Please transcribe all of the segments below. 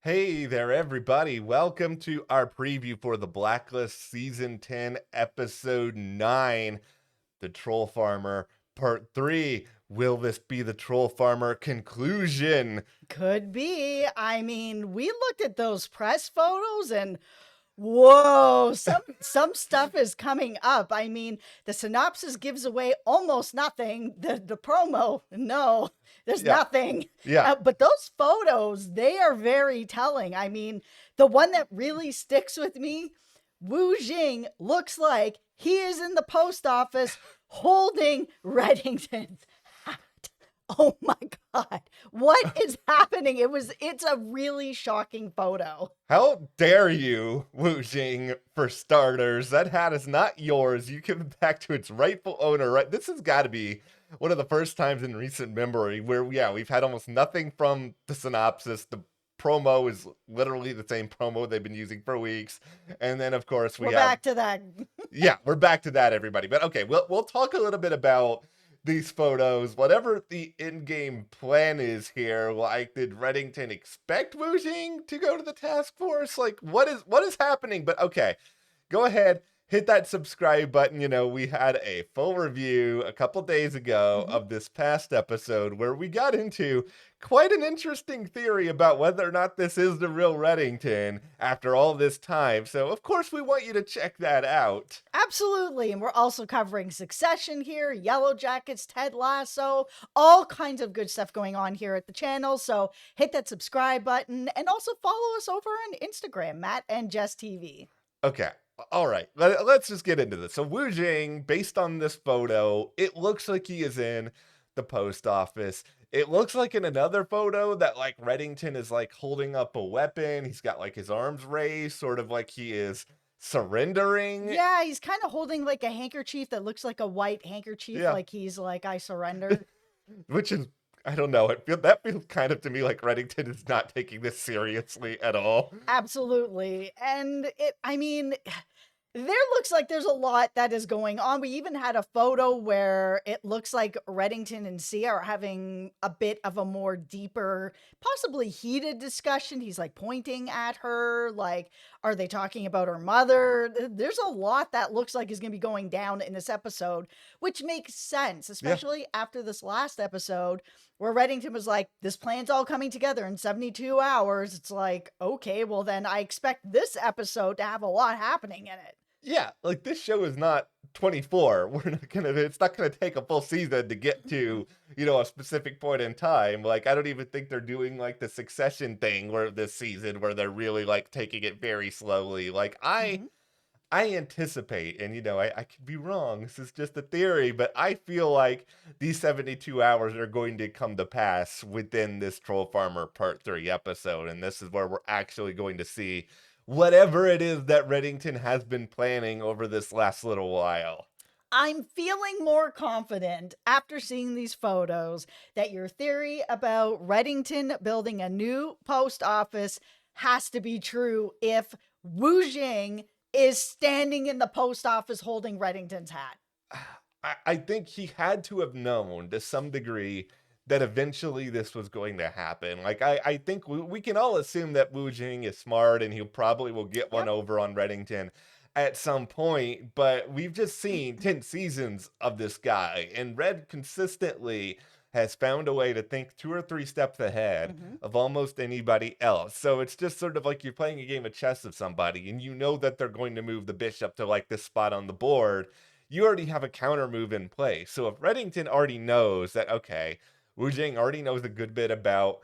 Hey there, everybody. Welcome to our preview for the Blacklist Season 10, Episode 9, The Troll Farmer, Part 3. Will this be the Troll Farmer conclusion? Could be. I mean, we looked at those press photos and whoa, some stuff is coming up. I mean, the synopsis gives away almost nothing. The promo, no, there's Yeah, nothing. yeah. But those photos, they are very telling. I mean, the one that really sticks with me, Wu Jing looks like he is in the post office holding Reddington. Oh my god. What is happening? It's a really shocking photo. How dare you, Wu Jing, for starters? That hat is not yours. You give it back to its rightful owner, right? This has got to be one of the first times in recent memory where, yeah, we've had almost nothing from the synopsis. The promo is literally the same promo they've been using for weeks. And then, of course, we We're have back to that. yeah, we're back to that, everybody. But okay, we'll talk a little bit about these photos. Whatever the in-game plan is here, like, did Reddington expect Wu Jing to go to the task force? Like, what is happening? But okay, go ahead, hit that subscribe button. We had a full review a couple days ago Mhm. of this past episode where we got into quite an interesting theory about whether or not this is the real Reddington after all this time. So, of course, we want you to check that out. Absolutely. And we're also covering Succession here, Yellow Jackets, Ted Lasso, all kinds of good stuff going on here at the channel. So hit that subscribe button and also follow us over on Instagram, Matt and Jess TV. Okay. All right. Let's just get into this. So Wu Jing, based on this photo, it looks like he is in the post office. It looks like in another photo that like Reddington is like holding up a weapon. He's got like his arms raised, sort of like he is surrendering. Yeah, he's kind of holding like a handkerchief that looks like a white handkerchief, Yeah. like he's like, I surrender. Which is, I don't know. That feels kind of to me like Reddington is not taking this seriously at all. Absolutely. And I mean, there looks like there's a lot that is going on. We even had a photo where it looks like Reddington and Sia are having a bit of a more deeper, possibly heated discussion. He's like pointing at her, like, are they talking about her mother? There's a lot that looks like is going to be going down in this episode, which makes sense, Yeah. especially after this last episode where Reddington was like, this plan's all coming together in 72 hours. It's like, okay, well, then I expect this episode to have a lot happening in it. Yeah, like this show is not 24. It's not gonna take a full season to get to, a specific point in time. Like, I don't even think they're doing like the Succession thing where this season where they're really like taking it very slowly. Like, I Mhm. I anticipate, and I could be wrong. This is just a theory, but I feel like these 72 hours are going to come to pass within this Troll Farmer Part 3 episode. And this is where we're actually going to see whatever it is that Reddington has been planning over this last little while. I'm feeling more confident after seeing these photos that your theory about Reddington building a new post office has to be true if Wu Jing is standing in the post office holding Reddington's hat. I think he had to have known to some degree that eventually this was going to happen. Like, I think we can all assume that Wu Jing is smart and he probably will get one Yep. over on Reddington at some point, but we've just seen 10 seasons of this guy, and Red consistently has found a way to think 2 or 3 steps ahead Mhm. of almost anybody else. So it's just sort of like you're playing a game of chess with somebody and you know that they're going to move the bishop to like this spot on the board. You already have a counter move in place. So if Reddington already knows that, okay, Wu Jing already knows a good bit about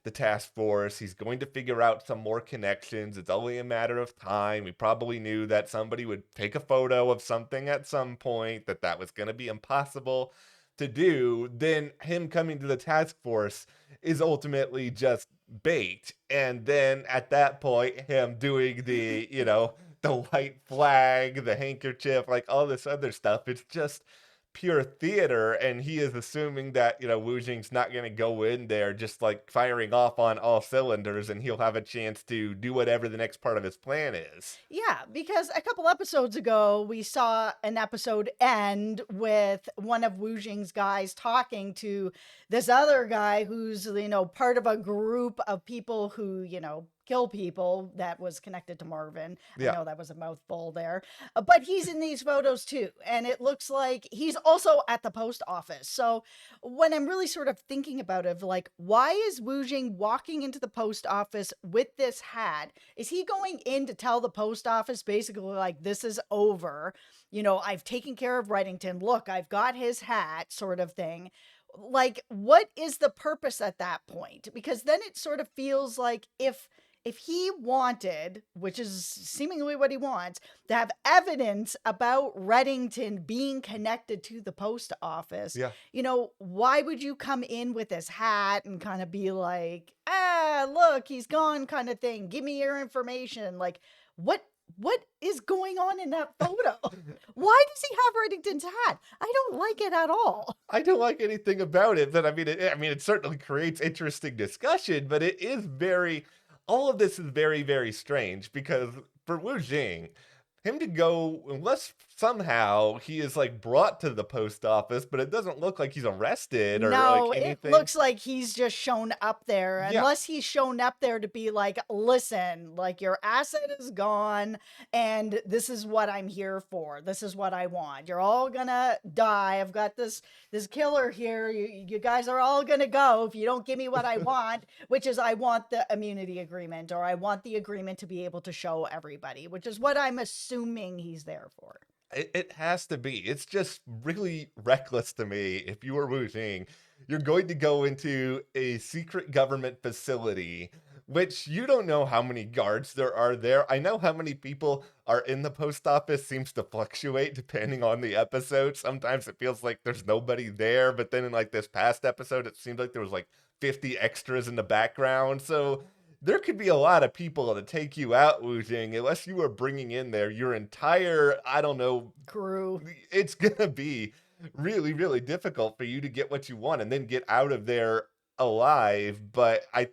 the task force, he's going to figure out some more connections. It's only a matter of time. He probably knew that somebody would take a photo of something at some point, that was going to be impossible to do. Then him coming to the task force is ultimately just bait. And then at that point, him doing the white flag, the handkerchief, like all this other stuff, it's just pure theater, and he is assuming that, Wu Jing's not gonna go in there just, like, firing off on all cylinders, and he'll have a chance to do whatever the next part of his plan is. Yeah, because a couple episodes ago, we saw an episode end with one of Wu Jing's guys talking to this other guy who's, part of a group of people who, kill people that was connected to Marvin. I Yeah. know that was a mouthful there, but he's in these photos too. And it looks like he's also at the post office. So when I'm really sort of thinking about it, like, why is Wu Jing walking into the post office with this hat? Is he going in to tell the post office basically like, this is over? I've taken care of Reddington. Look, I've got his hat, sort of thing. Like, what is the purpose at that point? Because then it sort of feels like if he wanted, which is seemingly what he wants, to have evidence about Reddington being connected to the post office, Yeah. why would you come in with this hat and kind of be like, look, he's gone, kind of thing. Give me your information. Like, what is going on in that photo? Why does he have Reddington's hat? I don't like it at all. I don't like anything about it, but it certainly creates interesting discussion, but it is all of this is very, very strange because for Wu Jing, him to go, unless somehow he is like brought to the post office, but it doesn't look like he's arrested or No, like it anything. looks like he's just shown up there, Yeah. unless he's shown up there to be like, listen, like your asset is gone and this is what I'm here for. This is what I want. You're all gonna die. I've got this killer here. You guys are all gonna go if you don't give me what I want, which is I want the immunity agreement, or I want the agreement to be able to show everybody, which is what I'm assuming he's there for. It has to be. It's just really reckless to me. If you were Wu Jing, you're going to go into a secret government facility, which you don't know how many guards there are there. I know how many people are in the post office seems to fluctuate depending on the episode. Sometimes it feels like there's nobody there, but then in like this past episode, it seemed like there was like 50 extras in the background. So there could be a lot of people to take you out, Wu Jing, unless you are bringing in there your entire, I don't know, Crew. it's gonna be really, really difficult for you to get what you want and then get out of there alive. But I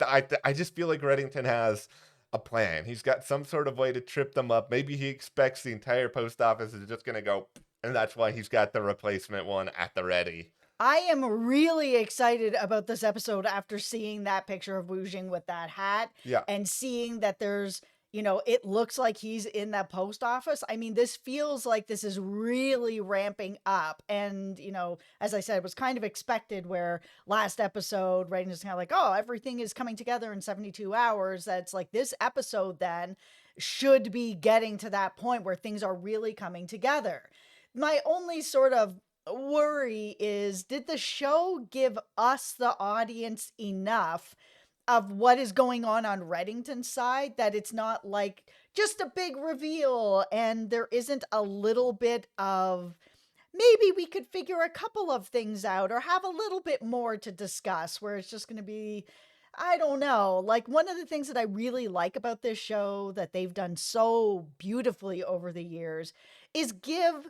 just feel like Reddington has a plan. He's got some sort of way to trip them up. Maybe he expects the entire post office is just gonna go, and that's why he's got the replacement one at the ready. I am really excited about this episode after seeing that picture of Wu Jing with that hat Yeah. and seeing that there's, it looks like he's in that post office. I mean, this feels like this is really ramping up. And, as I said, it was kind of expected where last episode, right, is kind of like, oh, everything is coming together in 72 hours. That's like this episode then should be getting to that point where things are really coming together. My only sort of worry is, did the show give us the audience enough of what is going on Reddington's side that it's not like just a big reveal and there isn't a little bit of maybe we could figure a couple of things out or have a little bit more to discuss, where it's just going to be, I don't know. Like, one of the things that I really like about this show that they've done so beautifully over the years is give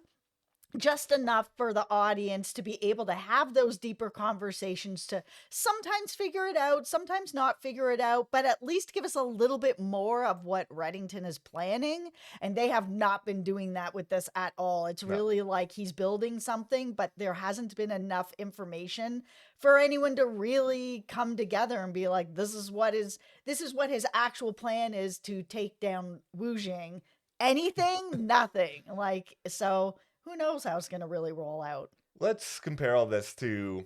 just enough for the audience to be able to have those deeper conversations, to sometimes figure it out, sometimes not figure it out, but at least give us a little bit more of what Reddington is planning. And they have not been doing that with this at all. It's really like he's building something, but there hasn't been enough information for anyone to really come together and be like, this is what his actual plan is to take down Wu Jing. Anything? Nothing. Like, so who knows how it's going to really roll out. Let's compare all this to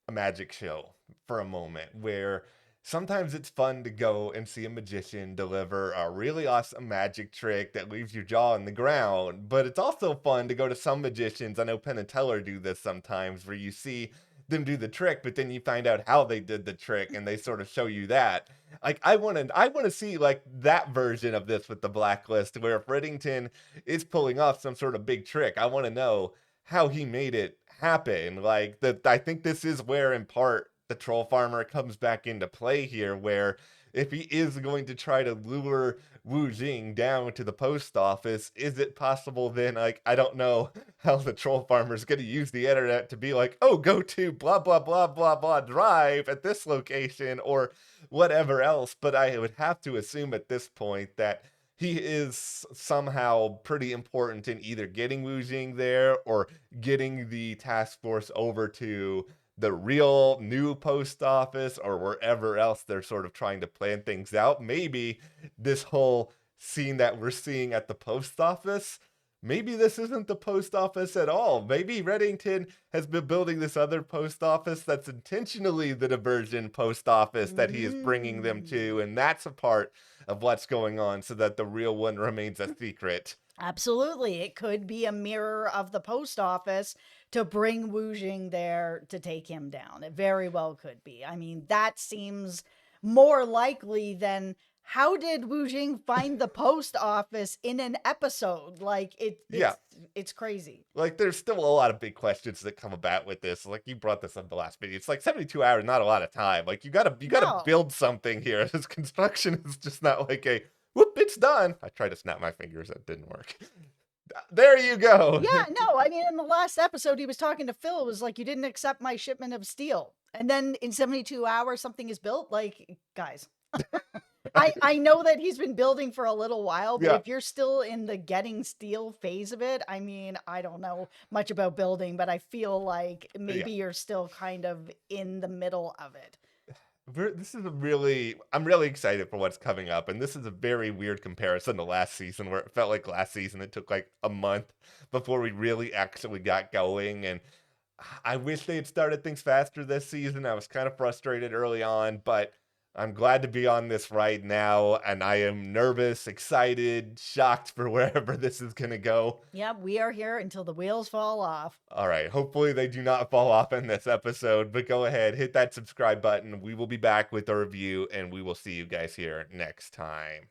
a magic show for a moment, where sometimes it's fun to go and see a magician deliver a really awesome magic trick that leaves your jaw on the ground. But it's also fun to go to some magicians, I know Penn and Teller do this sometimes, where you see them do the trick, but then you find out how they did the trick and they sort of show you that. Like, I want to see like that version of this with the Blacklist, where if Reddington is pulling off some sort of big trick, I want to know how he made it happen. I think this is where in part the troll farmer comes back into play here, where if he is going to try to lure Wu Jing down to the post office, is it possible then, like, I don't know how the troll farmer is going to use the internet to be like, oh, go to blah, blah, blah, blah, blah drive at this location or whatever else. But I would have to assume at this point that he is somehow pretty important in either getting Wu Jing there or getting the task force over to the real new post office or wherever else they're sort of trying to plan things out. Maybe this whole scene that we're seeing at the post office, maybe this isn't the post office at all. Maybe Reddington has been building this other post office that's intentionally the diversion post office that he is bringing them to, and that's a part of what's going on so that the real one remains a secret. Absolutely. It could be a mirror of the post office to bring Wu Jing there to take him down. It very well could be. I mean, that seems more likely than how did Wu Jing find the post office in an episode? Like it's crazy. Like, there's still a lot of big questions that come about with this. Like, you brought this up the last video. It's like 72 hours, not a lot of time. Like, you gotta No. build something here. This construction is just not like a whoop, it's done. I tried to snap my fingers, that didn't work. There you go. Yeah, no, I mean, in the last episode, he was talking to Phil. It was like, you didn't accept my shipment of steel. And then in 72 hours, something is built. Like, guys, I know that he's been building for a little while, but Yeah. if you're still in the getting steel phase of it, I mean, I don't know much about building, but I feel like maybe you're still kind of in the middle of it. I'm really excited for what's coming up, and this is a very weird comparison to last season, where it felt like last season it took like a month before we really actually got going, and I wish they had started things faster this season. I was kind of frustrated early on, but I'm glad to be on this ride now, and I am nervous, excited, shocked for wherever this is going to go. Yeah, we are here until the wheels fall off. All right, hopefully they do not fall off in this episode, but go ahead, hit that subscribe button. We will be back with a review, and we will see you guys here next time.